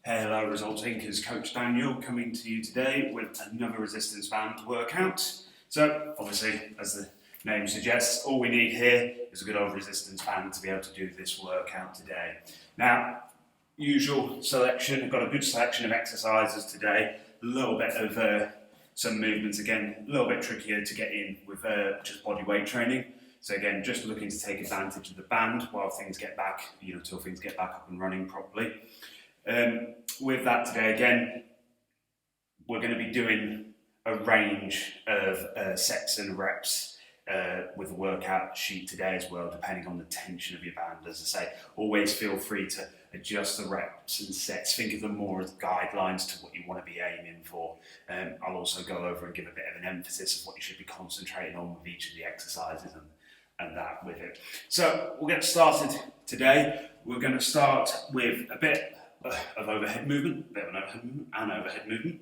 Hello Results Inc. Coach Daniel coming to you today with another resistance band workout. So obviously, as the name suggests, all we need here is a good old resistance band to be able to do this workout today. Now, usual selection, I've got a good selection of exercises today, a little bit of some movements again, a little bit trickier to get in with just body weight training. So again, just looking to take advantage of the band while things get back, till things get back up and running properly. With that today, again, we're going to be doing a range of sets and reps with the workout sheet today as well, depending on the tension of your band. As I say, always feel free to adjust the reps and sets. Think of them more as guidelines to what you want to be aiming for. I'll also go over and give a bit of an emphasis of what you should be concentrating on with each of the exercises and that with it. So we'll get started today. We're going to start with a bit of overhead movement, and overhead movement.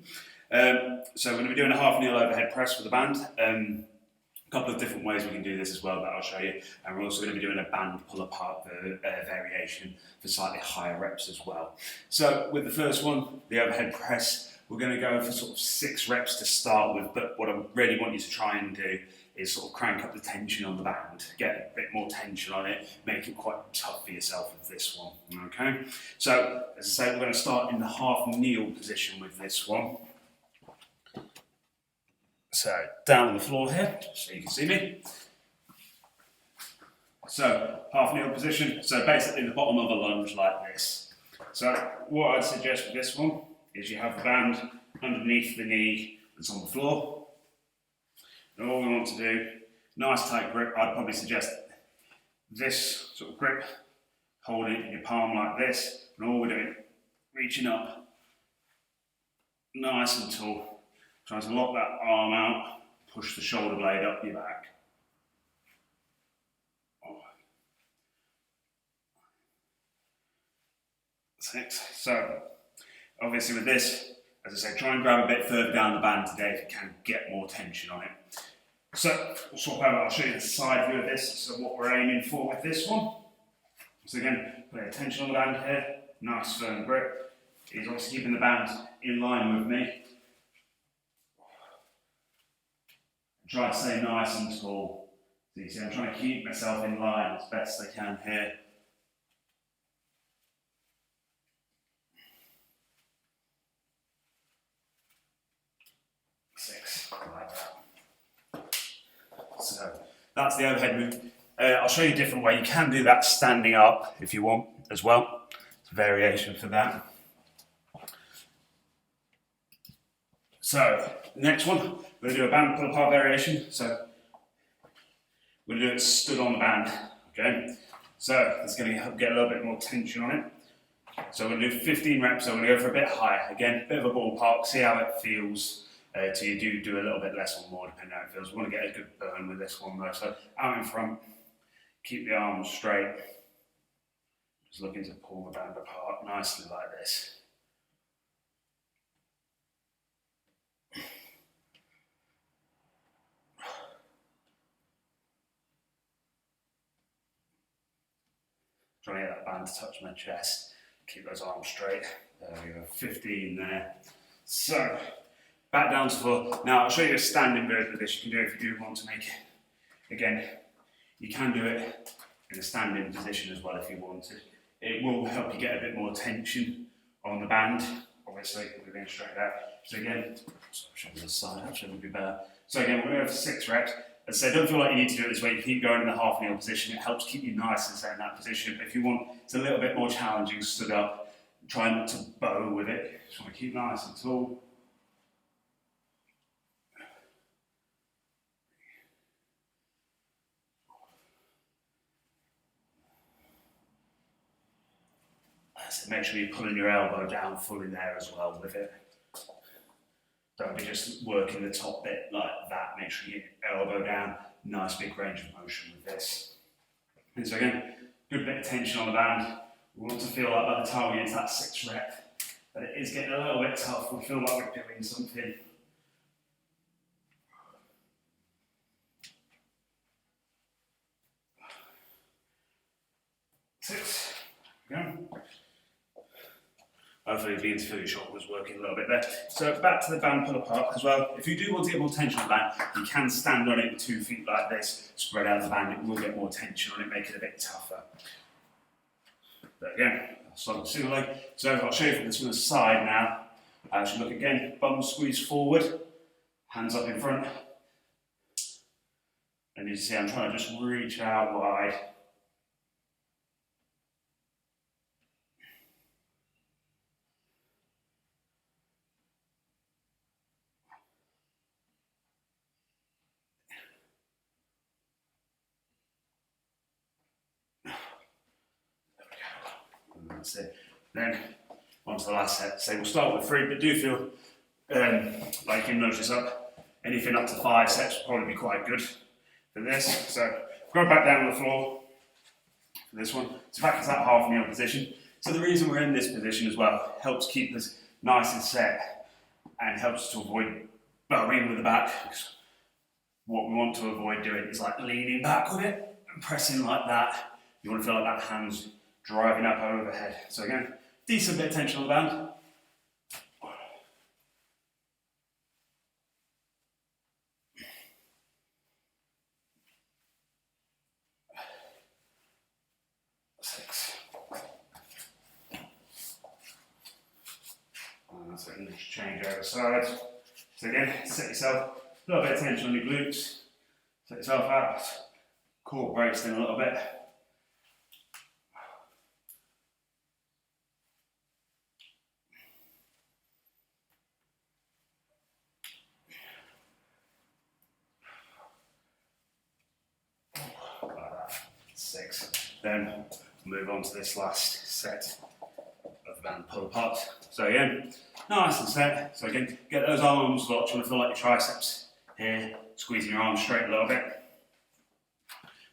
So we're going to be doing a half kneel overhead press for the band. A couple of different ways we can do this as well that I'll show you. And we're also going to be doing a band pull apart variation for slightly higher reps as well. So with the first one, the overhead press, we're going to go for sort of 6 reps to start with, but what I really want you to try and do is sort of crank up the tension on the band, get a bit more tension on it, make it quite tough for yourself with this one, okay? So, as I say, we're going to start in the half kneel position with this one. So, down on the floor here, so you can see me. So, half kneel position, so basically the bottom of a lunge like this. So, what I'd suggest with this one is you have the band underneath the knee that's on the floor. And all we want to do, nice tight grip, I'd probably suggest this sort of grip, holding your palm like this, and all we're doing, reaching up, nice and tall, trying to lock that arm out, push the shoulder blade up your back. So, obviously with this, as I say, try and grab a bit further down the band today if you can get more tension on it. So, we'll swap over, I'll show you the side view of this, so what we're aiming for with this one. So again, put a tension on the band here, nice firm grip. He's obviously keeping the band in line with me. Try to stay nice and tall. So you see, I'm trying to keep myself in line as best I can here. Like that. So that's the overhead move. I'll show you a different way. You can do that standing up if you want as well. It's a variation for that. So next one, we're going to do a band pull apart variation. So we're going to do it stood on the band. Okay. So it's going to get a little bit more tension on it. So we're going to do 15 reps. So we're going to go for a bit higher. Again, a bit of a ballpark. See how it feels. Till you do a little bit less or more, depending on how it feels. We want to get a good burn with this one though. So out in front, keep the arms straight. Just looking to pull the band apart nicely like this. Trying to get that band to touch my chest. Keep those arms straight. There we go, 15 there. So, back down to the floor. Now I'll show you a standing version of this. You can do it if you do want to make it. Again, you can do it in a standing position as well if you wanted. It will help you get a bit more tension on the band. Obviously, we're going straight out. So again, show you the side, actually would be better. So again, we're going to go for 6 reps. As I say, don't feel like you need to do it this way. You keep going in the half kneel position. It helps keep you nice and set in that position. But if you want, it's a little bit more challenging, stood up. Try not to bow with it. Just want to keep nice and tall. So make sure you're pulling your elbow down fully there as well with it. Don't be just working the top bit like that. Make sure you get your elbow down. Nice big range of motion with this. And so again, good bit of tension on the band. We want to feel like by the time we get into that 6th rep, that it is getting a little bit tough. We feel like we're doing something. Six. Go. hopefully being through your shoulders working a little bit there. So back to the band pull apart as well. If you do want to get more tension on the band, you can stand on it with 2 feet like this, spread out the band, it will get more tension on it, make it a bit tougher. But again, start with the single leg. So I'll show you from this from the side now. I should look again, bum squeeze forward, hands up in front. And you see I'm trying to just reach out wide. That's it. Then on to the last set. So we'll start with 3, but do feel like you can nudge this up. Anything up to 5 sets will probably be quite good for this. So go back down on the floor for this one. So back to that half kneel position. So the reason we're in this position as well helps keep us nice and set and helps to avoid bowing with the back. What we want to avoid doing is like leaning back with it and pressing like that. You want to feel like that hand's driving up overhead. So again, decent bit of tension on the band. So you just change over sides. So again, set yourself a little bit of tension on your glutes. Set yourself out. Core breaks in a little bit. Like that. 6. Then move on to this last set of band pull apart. So again, nice and set. So again, get those arms locked. You want to feel like your triceps here, squeezing your arms straight a little bit.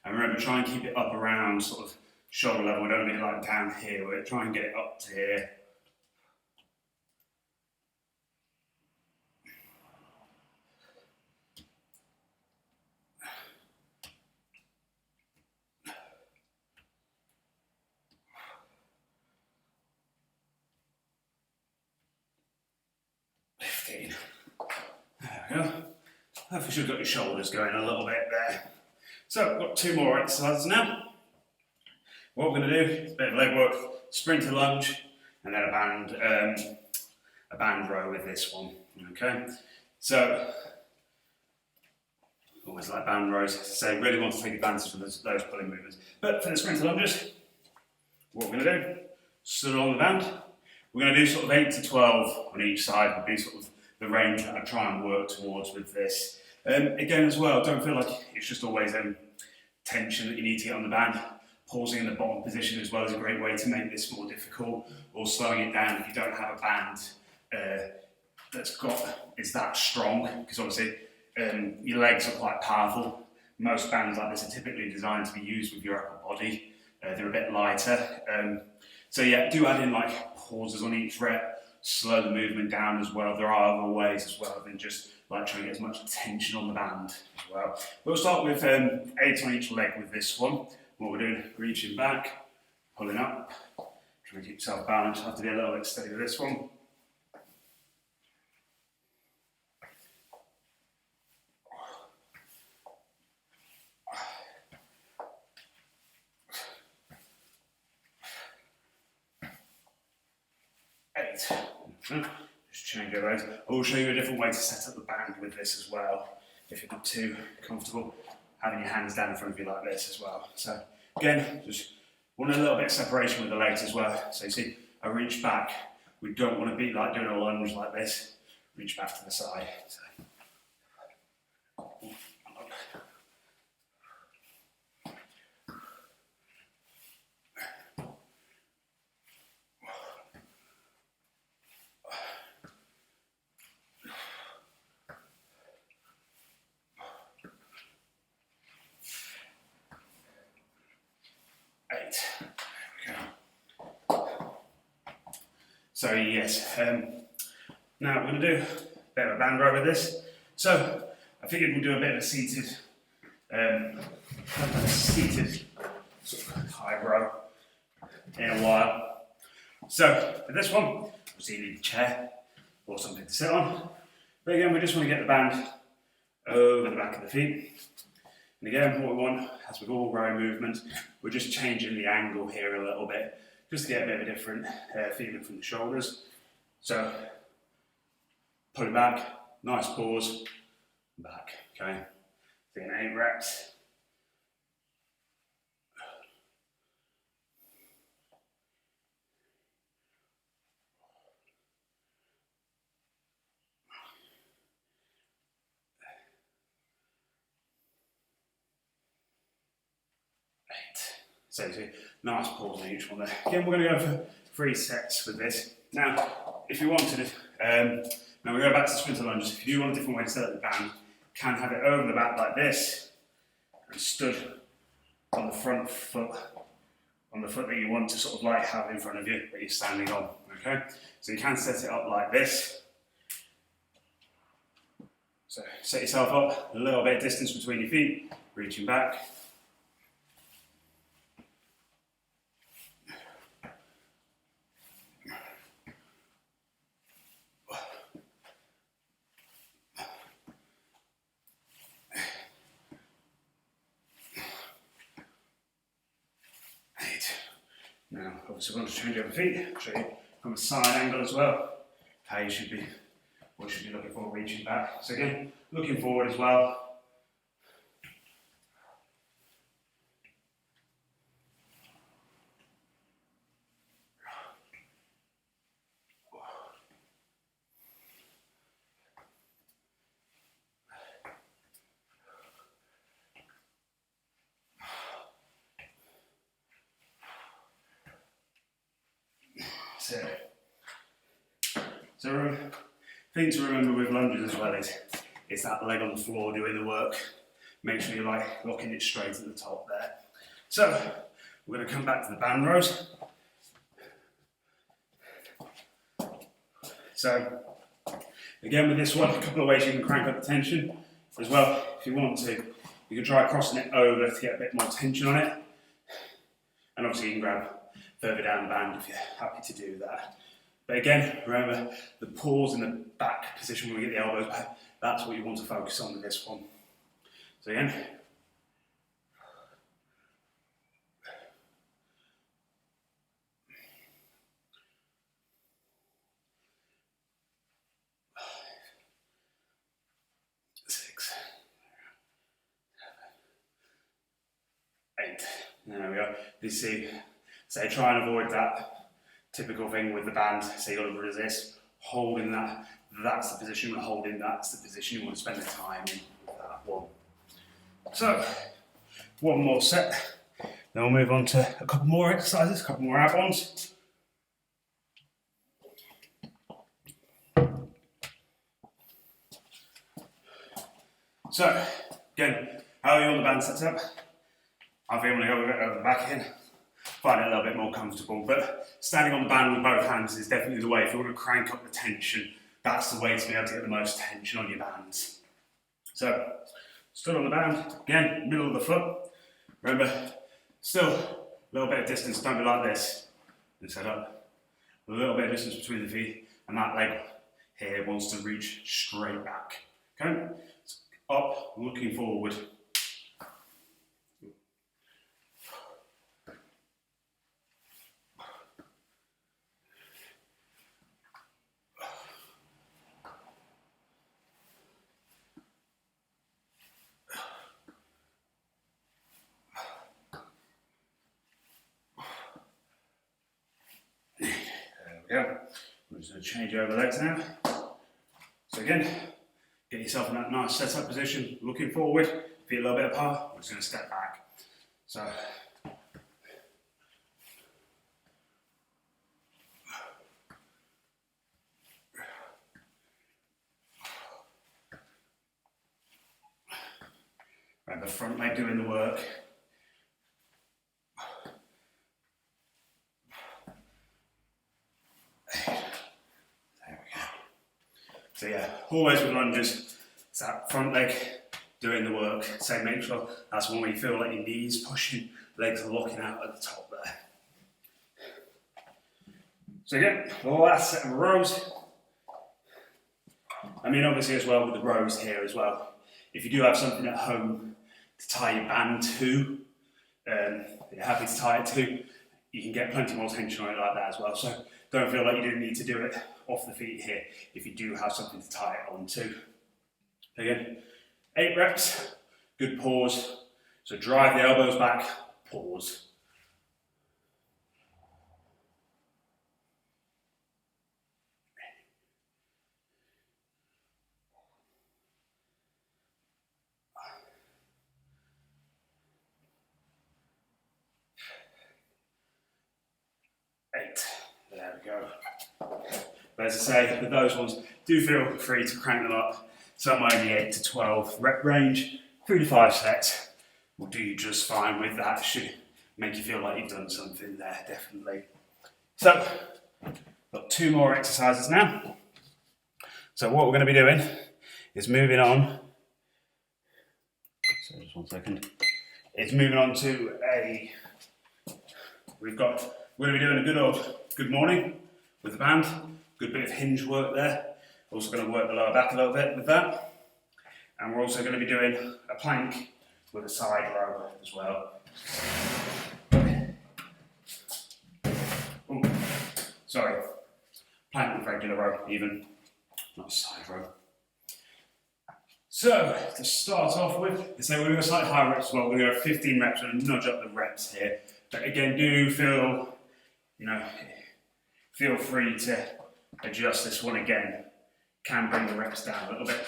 And remember, try and keep it up around sort of shoulder level. We don't need it like down here. We're trying to get it up to here. There we go. Hopefully you've got your shoulders going a little bit there. So we've got 2 more exercises now. What we're going to do is a bit of leg work, sprinter lunge, and then a band row with this one. Okay. So always like band rows. So really want to take advantage of those pulling movements. But for the sprinter lunges, what we're going to do, sit on the band. We're going to do sort of 8 to 12 on each side. Would be sort of the range that I try and work towards with this. Again as well, don't feel like it's just always tension that you need to get on the band. Pausing in the bottom position as well is a great way to make this more difficult, or slowing it down if you don't have a band it's that strong, because obviously your legs are quite powerful. Most bands like this are typically designed to be used with your upper body. They're a bit lighter. So yeah, do add in like pauses on each rep, slow the movement down as well. There are other ways as well than just like trying to get as much tension on the band as well. We'll start with 8 on each leg with this one. What we're doing, reaching back, pulling up, trying to keep yourself balanced. Have to be a little bit steady with this one. Just change over. I will show you a different way to set up the band with this as well. If you're not too comfortable having your hands down in front of you like this as well. So again, just want a little bit of separation with the legs as well. So you see, I reach back. We don't want to be like doing a lunge like this. Reach back to the side. So. 8. There we go. So yes, now we're going to do a bit of a band row with this. So I figured we'll do a bit of a seated sort of high row in a while. So for this one, Obviously you need a chair or something to sit on. But again, we just want to get the band over the back of the feet. And again, what we want, as with all rowing movements, we're just changing the angle here a little bit, just to get a bit of a different feeling from the shoulders. So, pull it back, nice pause, back, okay? So again, 8 reps. 8. So nice pause on each one there. Again, we're going to go for 3 sets with this. Now, if you wanted, now we go back to sprinter lunges. If you do want a different way to set up the band, can have it over the back like this, and stood on the front foot, on the foot that you want to sort of like have in front of you that you're standing on. Okay, so you can set it up like this. So set yourself up, a little bit of distance between your feet, reaching back. Now, obviously, we want to change over feet. I'll show you from a side angle as well how you should be, what you should be looking for, reaching back. So again, looking forward as well. So thing to remember with lunges as well is it's that leg on the floor doing the work. Make sure you're like locking it straight at the top there. So we're going to come back to the band rows. So again with this one, a couple of ways you can crank up the tension as well. If you want to, you can try crossing it over to get a bit more tension on it. And obviously you can grab further down the band if you're happy to do that. But again, remember the pause in the back position when we get the elbows back, that's what you want to focus on with this one. So again. There we go. You see, so try and avoid that typical thing with the band. So you've got to resist, holding that. That's the position we're holding. That's the position you want to spend the time in with that one. So, one more set. Then we'll move on to a couple more exercises, a couple more ab-ons. So, again, how are you on the band set up? I think I'm going to go with it over the back again. Find it a little bit more comfortable, but standing on the band with both hands is definitely the way. If you want to crank up the tension, that's the way to be able to get the most tension on your bands. So, stood on the band, again, middle of the foot. Remember, still a little bit of distance, don't be like this. And set up, a little bit of distance between the feet, and that leg here wants to reach straight back. Okay, up, looking forward. Yeah, we're just going to change over legs now. So again, get yourself in that nice setup position, looking forward, feet a little bit apart, we're just going to step back. So, right, the front leg doing the work. So yeah, always with lunges, it's that front leg doing the work. So make sure that's when you feel like your knees pushing, legs are locking out at the top there. So again, the last set of rows. I mean, obviously as well with the rows here as well, if you do have something at home to tie your band to, that you're happy to tie it to, you can get plenty more tension on it like that as well. So don't feel like you do need to do it off the feet here if you do have something to tie it on to. Again, 8 reps, good pause. So drive the elbows back, pause. There we go. But as I say, with those ones, do feel free to crank them up somewhere in the 8 to 12 rep range. 3 to 5 sets will do you just fine with that. Should make you feel like you've done something there, definitely. So, got 2 more exercises now. So what we're going to be doing is moving on. So just 1 second. It's moving on to we're going to be doing a good old good morning with the band. Good bit of hinge work there. Also going to work the lower back a little bit with that. And we're also going to be doing a plank with a side row as well. Ooh, sorry, plank with regular row even, not side row. So, to start off with, so we're going to go slightly higher reps as well. We're going to go 15 reps and nudge up the reps here. But again, do feel, feel free to adjust this one again. Can bring the reps down a little bit.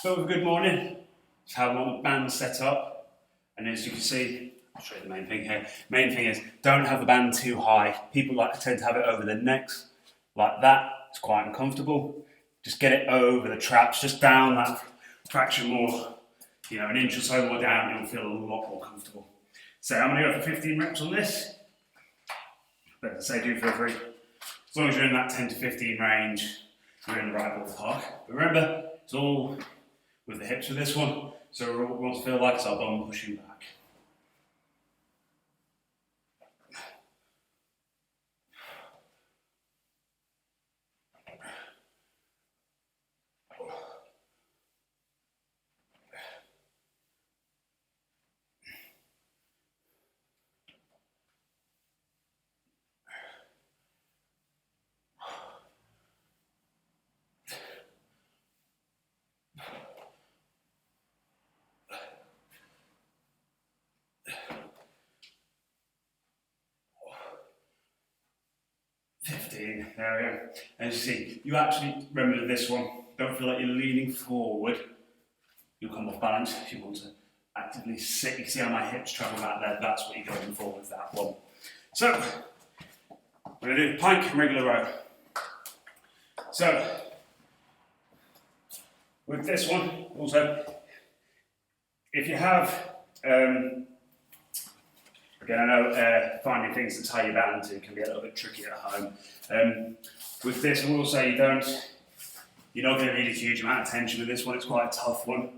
But with a good morning, it's how we want the band set up. And as you can see, I'll show you the main thing here. Main thing is, don't have the band too high. People tend to have it over their necks, like that. It's quite uncomfortable. Just get it over the traps, just down that fraction more, an inch or so more down, you'll feel a lot more comfortable. So I'm going to go for 15 reps on this. But as I say, do feel free. As long as you're in that 10 to 15 range, you're in the right ballpark. But remember, it's all with the hips with this one, so we want to feel like it's our bum pushing back. There we go. And you see, you actually remember this one. Don't feel like you're leaning forward. You'll come off balance. If you want to actively sit, you can see how my hips travel back there. That's what you're going for with that one. So, we're going to do plank and regular row. So, with this one, also, if you have, again, I know finding things to tie your band to can be a little bit tricky at home. With this, I will say you're not going to need a huge amount of tension with this one. It's quite a tough one.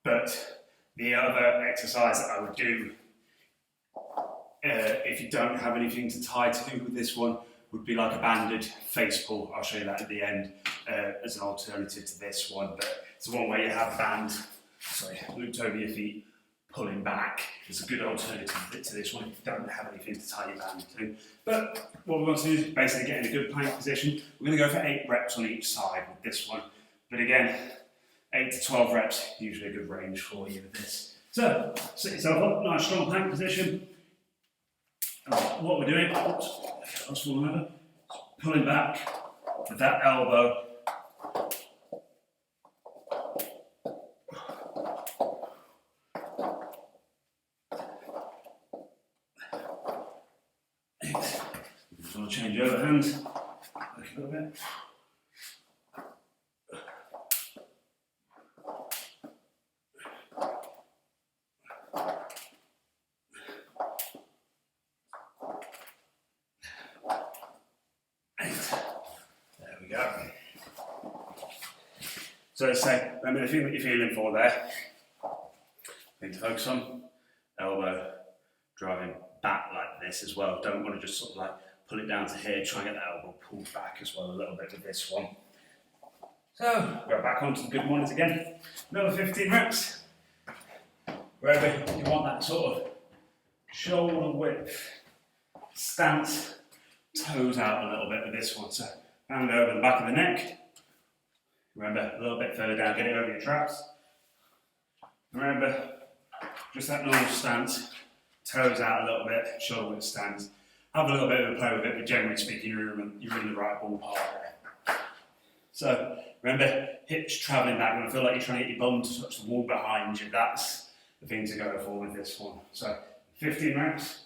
But the other exercise that I would do, if you don't have anything to tie to with this one, would be like a banded face pull. I'll show you that at the end as an alternative to this one. But it's the one where you have the band, looped over your feet, pulling back. It's a good alternative to this one if you don't have anything to tie your band to. But what we want to do is basically get in a good plank position. We're going to go for 8 reps on each side with this one. But again, 8 to 12 reps, usually a good range for you with this. So, sit yourself up, nice strong plank position. And what we're doing, pulling back with that elbow. Just want to change over hands, look a little bit. There we go. So let's say, remember the thing that you're feeling for there. Thing to focus on, elbow driving back like this as well. Don't want to just sort of like pull it down to here, try and get that elbow pulled back as well a little bit with this one. So, go back onto the good mornings again. Another 15 reps. Wherever you want that sort of shoulder width stance, toes out a little bit with this one. So, hand over the back of the neck. Remember, a little bit further down, get it over your traps. Remember, just that normal stance, toes out a little bit, shoulder width stance. Have a little bit of a play with it, but generally speaking, you're in the right ballpark there. So, remember, hips travelling back. When I feel like you're trying to get your bum to touch the wall behind you, that's the thing to go for with this one. So, 15 reps.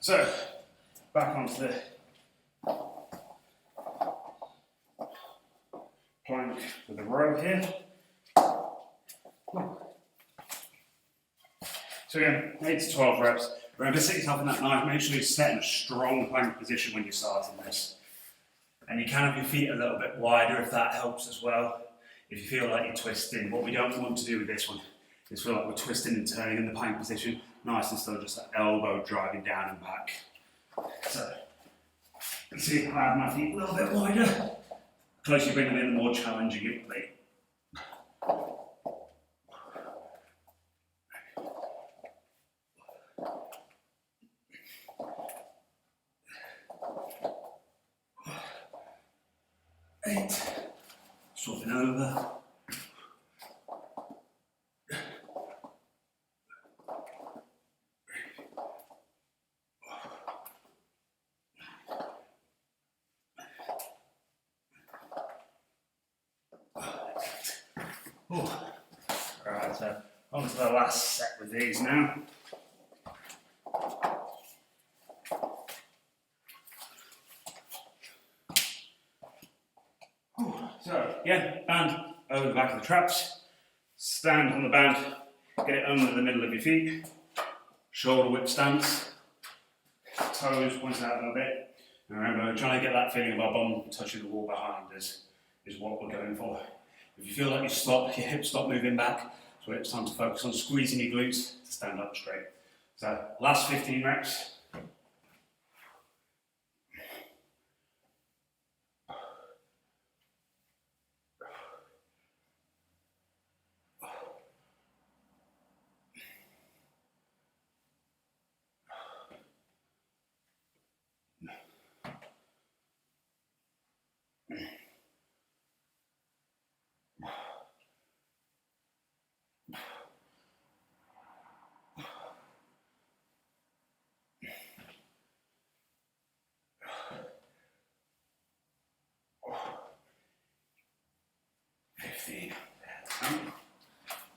So, back onto the plank with the row here. So again, 8 to 12 reps. Remember, sit yourself in that nice, make sure you're set in a strong plank position when you're starting this. And you can have your feet a little bit wider if that helps as well. If you feel like you're twisting, what we don't want to do with this one is feel like we're twisting and turning in the plank position. Nice and slow, just that elbow driving down and back. So, you can see if I have my feet a little bit wider. The closer you bring them in, the more challenging it will be. Eight. Swapping over. Right, so on to the last set with these now. So again, band over the back of the traps, stand on the band, get it under the middle of your feet, shoulder width stance, toes point out a little bit. And remember, trying to get that feeling of our bum touching the wall behind us is what we're going for. If you feel like your hips stop moving back, so it's time to focus on squeezing your glutes to stand up straight. So last 15 reps.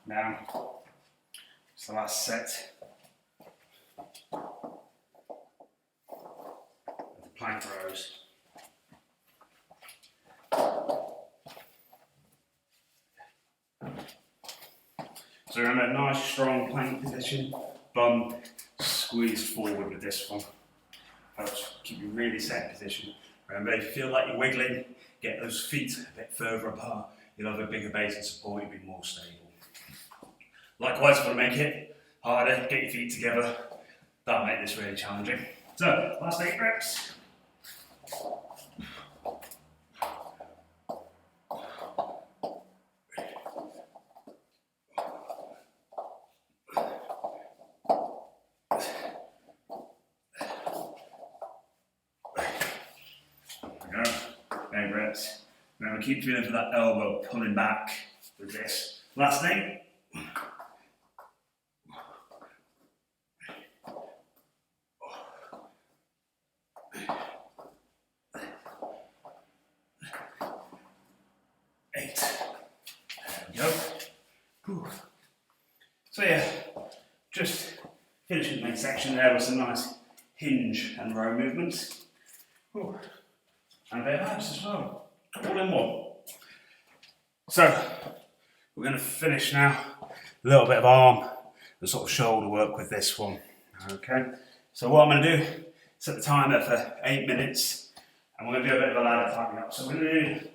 Now, it's the last set of the plank rows. So remember, nice strong plank position, bum squeeze forward with this one. Helps keep you really set in position. Remember, if you feel like you're wiggling, get those feet a bit further apart. You'll have a bigger base of support, you'll be more stable. Likewise, if you want to make it harder, get your feet together. That'll make this really challenging. So, last 8 reps. There we go. 8 reps. Remember, keep feeling for that elbow pulling back with this. Last thing. just finishing the main section there with some nice hinge and row movements. Ooh. And a bit of abs as well, all in one. So, we're going to finish now a little bit of arm and sort of shoulder work with this one. Okay, so what I'm going to do, set the timer for 8 minutes, and we're going to do a bit of a ladder climbing up. So we're going to do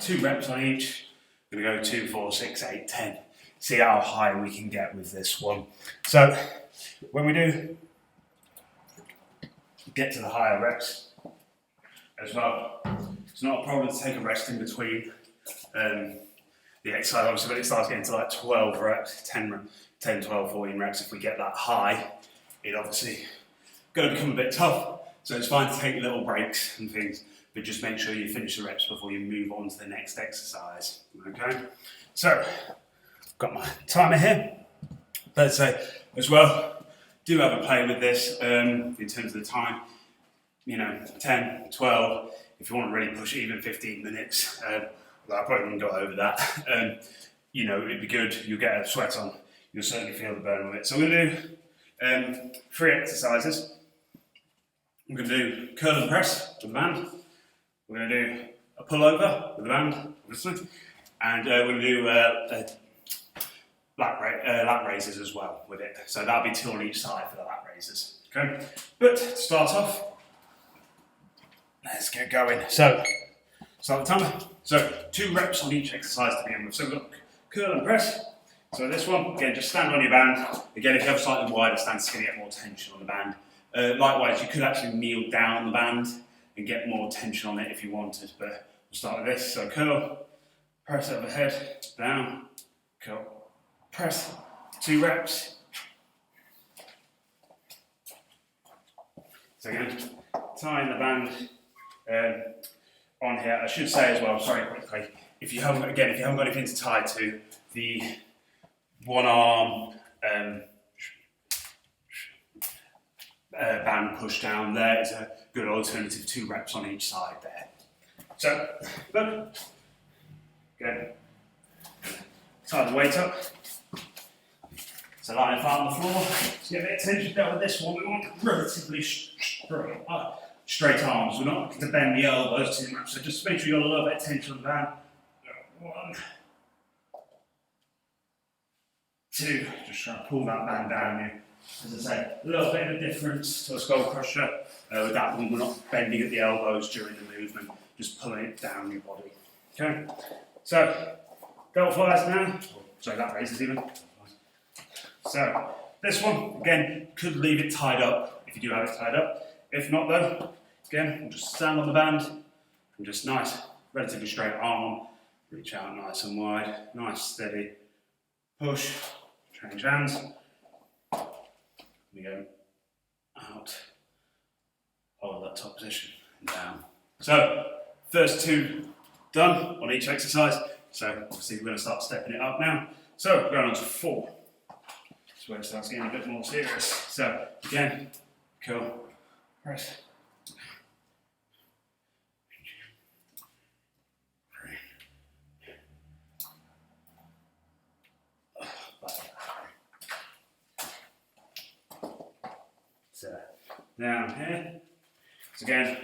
2 reps on each. We're going to go 2, 4, 6, 8, 10. See how high we can get with this one. So when we do get to the higher reps as well, it's not a problem to take a rest in between the exercise. Obviously, when it starts getting to like 12 reps, 10, 12, 14 reps, if we get that high, it obviously going to become a bit tough. So it's fine to take little breaks and things, but just make sure you finish the reps before you move on to the next exercise. Okay, so got my timer here. Let's say as well, do have a play with this in terms of the time. 10, 12. If you want to really push it, even 15 minutes. I probably wouldn't go over that. It'd be good. You'll get a sweat on. You'll certainly feel the burn of it. So we're going to do 3 exercises. I'm going to do curl and press with the band. We're going to do a pull over with the band, obviously. And we're going to do lat raises as well with it. So that'll be 2 on each side for the lat raises. Okay. But to start off, let's get going. So, start the timer. So 2 reps on each exercise to begin with. So we've got curl and press. So this one, again, just stand on your band. Again, if you have a slightly wider stance, you're going to get more tension on the band. Likewise, you could actually kneel down on the band and get more tension on it if you wanted. But we'll start with this. So curl, press overhead, down, curl, press. 2 reps. So again, tying the band on here. I should say as well, sorry quickly, if you haven't got anything to tie to, the one arm band push down there is a good alternative. 2 reps on each side there. So, look, again, tie the weight up. So lying flat on the floor, so get a bit of tension down with this one. We want relatively straight arms. We're not going to bend the elbows too much, so just make sure you've got a little bit of tension on the band. 1, 2, just try to pull that band down here. As I say, a little bit of a difference to a skull crusher. With that one, we're not bending at the elbows during the movement, just pulling it down your body. Okay, so belt flies now. Sorry, that raises even. So this one, again, could leave it tied up if you do have it tied up. If not though, again, we'll just stand on the band and just nice, relatively straight arm, reach out nice and wide, nice steady push, change hands. We go out, hold that top position and down. So first 2 done on each exercise. So obviously we're going to start stepping it up now. So we're going on to 4. That's where it starts getting a bit more serious. So again, curl, press. 3. So down here. So again,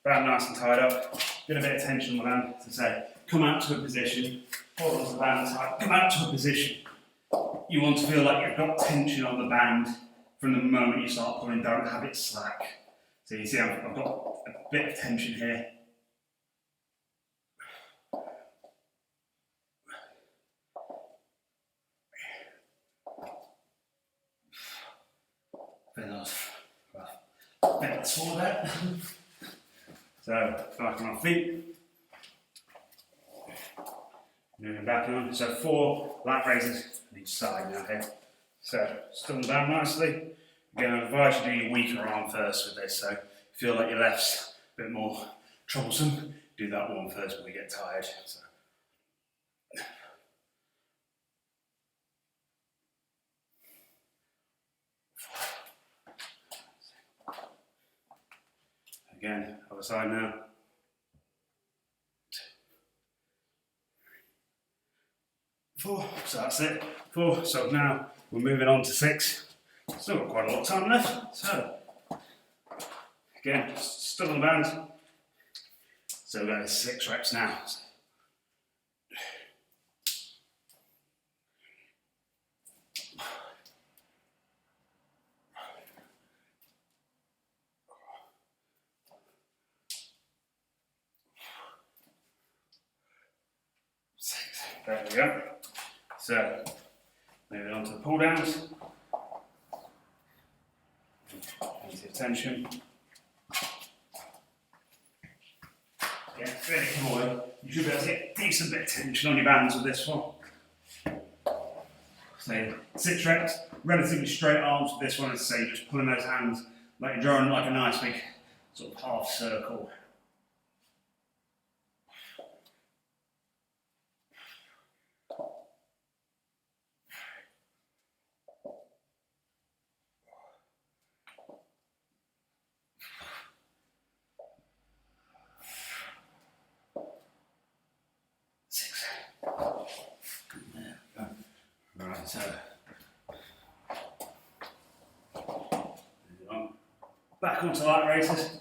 band nice and tied up. Get a bit of tension on the band. As I say, come out to a position. Hold on to the band tight. Come out to a position. You want to feel like you've got tension on the band from the moment you start pulling. Don't have it slack. So you see I've got a bit of tension here. Bit small there. So back on our feet. Moving back on. So 4 lat raises on each side now here. So still down nicely. Again, I advise you do your weaker arm first with this. So if you feel like your left's a bit more troublesome, do that one first when we get tired. So. Again, other side now. 4, so that's it. 4, so now we're moving on to 6. Still got quite a lot of time left. So, again, still on the band. So we're going to 6 reps now. There we go. So, moving on to the pull downs. Plenty of tension. Yeah, fairly cool. You should be able to get a decent bit of tension on your bands with this one. So, 6 reps, relatively straight arms with this one. As I say, just pulling those hands like you're drawing like a nice big sort of half circle. Right, so back onto light raises.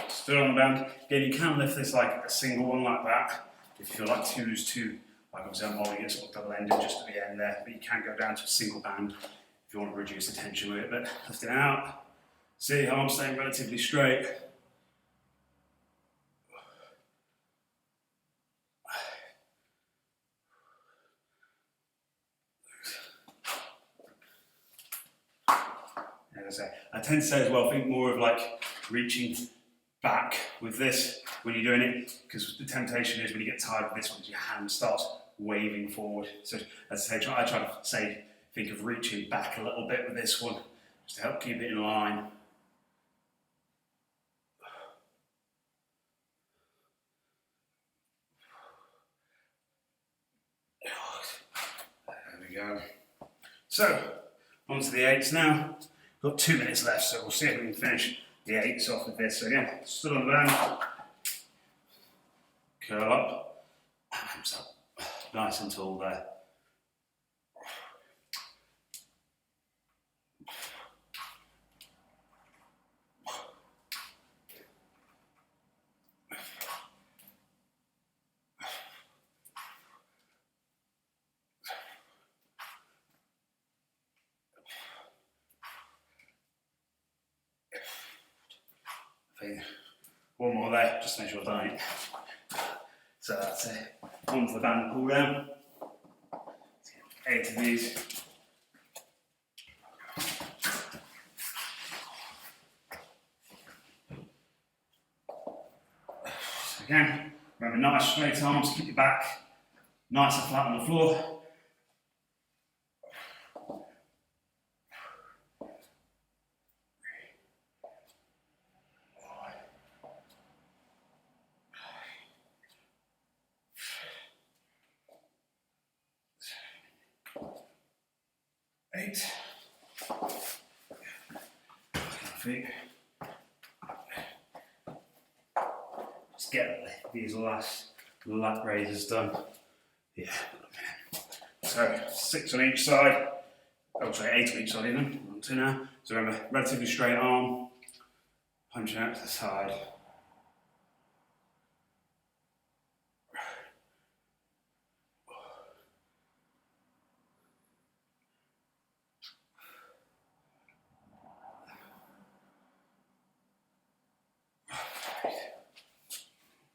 Still on the band. Again, you can lift this like a single one like that. If you feel like 2 is too, like obviously I'm holding it sort of double-ended just at the end there, but you can go down to a single band if you want to reduce the tension with it. But lift it out. See how I'm staying relatively straight. As I say, I tend to say as well, think more of like reaching back with this when you're doing it, because the temptation is when you get tired of this one, your hand starts waving forward. So as I say, I try to think of reaching back a little bit with this one, just to help keep it in line. There we go. So, on to the 8s now. Got 2 minutes left, so we'll see if we can finish the 8s off with this. So again, stood on the band, curl up, arms up, nice and tall there. One more there, just to make sure I've done it. So that's it. Onto the band pull down. 8 of these. So again, remember nice straight arms, keep your back nice and flat on the floor. Feet. Just get these last lat raises done. Yeah. So 6 on each side. Oh, sorry, 8 on each side even. On to now. So remember, relatively straight arm, punching out to the side.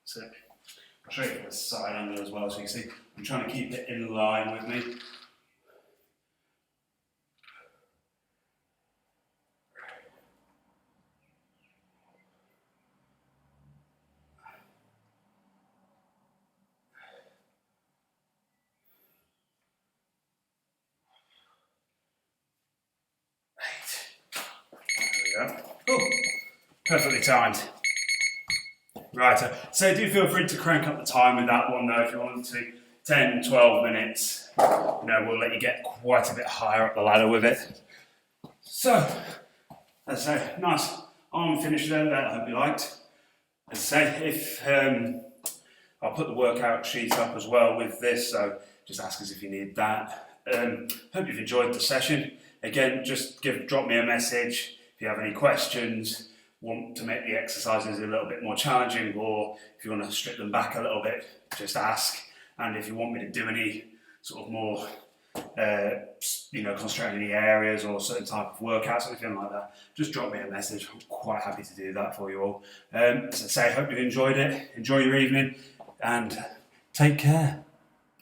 So I'll show you the side angle as well, so you can see I'm trying to keep it in line with me. There we go. Oh, perfectly timed. Right, so do feel free to crank up the time with that one though if you want to. 10, 12 minutes. We'll let you get quite a bit higher up the ladder with it. So, as I say, nice arm finish there that I hope you liked. As I say, if I'll put the workout sheet up as well with this, so just ask us if you need that. Hope you've enjoyed the session. Again, just drop me a message if you have any questions, want to make the exercises a little bit more challenging, or if you want to strip them back a little bit, just ask. And if you want me to do any sort of more concentrate on any areas or certain type of workouts or anything like that, just drop me a message. I'm quite happy to do that for you all. As I say, I hope you've enjoyed it. Enjoy your evening and take care.